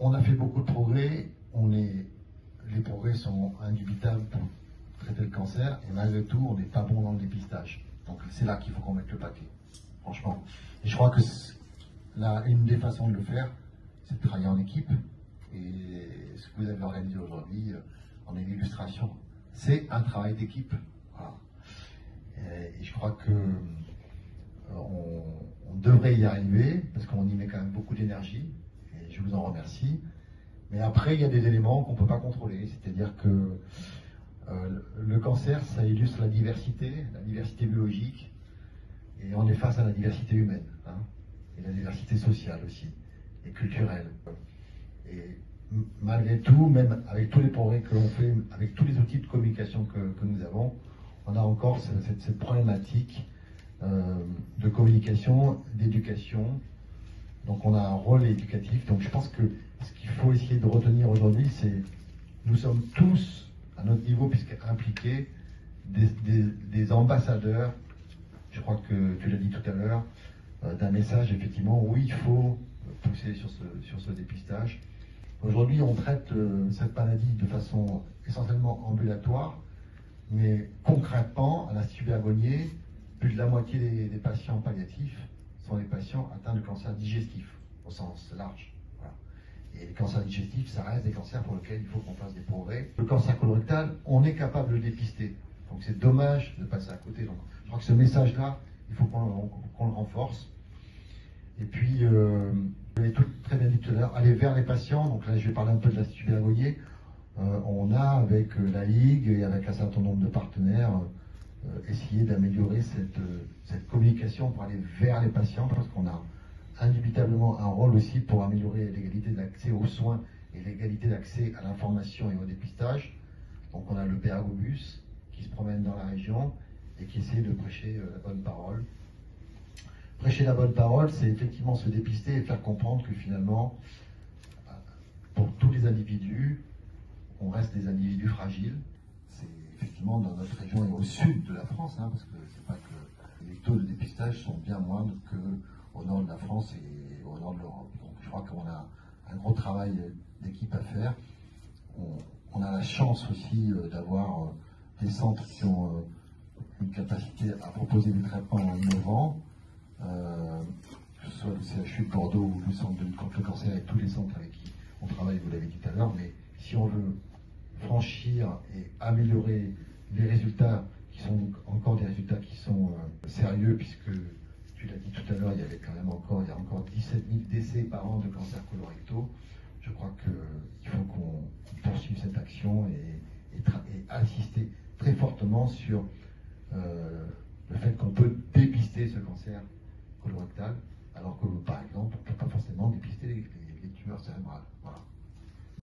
On a fait beaucoup de progrès, les progrès sont indubitables pour traiter le cancer, et malgré tout, on n'est pas bon dans le dépistage. Donc c'est là qu'il faut qu'on mette le paquet, franchement. Et je crois que là, une des façons de le faire, c'est de travailler en équipe. Et ce que vous avez organisé aujourd'hui en est l'illustration. C'est un travail d'équipe. Voilà. Et je crois que on devrait y arriver, parce qu'on y met quand même beaucoup d'énergie, et je vous en remercie. Mais après, il y a des éléments qu'on ne peut pas contrôler, c'est-à-dire que le cancer, ça illustre la diversité biologique, et on est face à la diversité humaine, hein, et la diversité sociale aussi, et culturelle. Et malgré tout, même avec tous les progrès que l'on fait, avec tous les outils de communication que nous avons, on a encore cette problématique de communication, d'éducation. Donc on a un rôle éducatif. Donc je pense que ce qu'il faut essayer de retenir aujourd'hui, c'est nous sommes tous, à notre niveau, puisque impliqués, des ambassadeurs, je crois que tu l'as dit tout à l'heure, d'un message effectivement où il faut pousser sur ce dépistage. Aujourd'hui, on traite cette maladie de façon essentiellement ambulatoire, mais concrètement, à l'Institut Bergonié, plus de la moitié des patients palliatifs sont les patients atteints de cancer digestif, au sens large. Voilà. Et les cancers digestifs, ça reste des cancers pour lesquels il faut qu'on fasse des progrès. Le cancer colorectal, on est capable de le dépister. Donc c'est dommage de passer à côté. Donc, je crois que ce message-là, il faut qu'on le renforce. Et puis, vous avez tout très bien dit tout à l'heure, aller vers les patients. Donc là, je vais parler un peu de l'Institut Bergonié. On a, avec la Ligue et avec un certain nombre de partenaires, essayé d'améliorer cette communication pour aller vers les patients, parce qu'on a indubitablement un rôle aussi pour améliorer l'égalité d'accès aux soins et l'égalité d'accès à l'information et au dépistage. Donc on a le Péagobus qui se promène dans la région et qui essaie de prêcher la bonne parole. Prêcher la bonne parole, c'est effectivement se dépister et faire comprendre que finalement, pour tous les individus, on reste des individus fragiles. C'est effectivement dans notre région et au sud de la France, hein, parce que c'est pas que les taux de dépistage sont bien moindres qu'au nord de la France et au nord de l'Europe. Donc je crois qu'on a un gros travail d'équipe à faire. On a la chance aussi d'avoir des centres qui ont une capacité à proposer des traitements innovants, que ce soit le CHU de Bordeaux ou le centre de lutte contre le cancer et tous les centres avec qui on travaille, vous l'avez dit tout à l'heure. Mais si on veut franchir et améliorer les résultats, qui sont encore des résultats qui sont sérieux, puisque tu l'as dit tout à l'heure, il y a encore 17 000 décès par an de cancers colorectaux. Je crois qu'il faut qu'on poursuive cette action et insister très fortement sur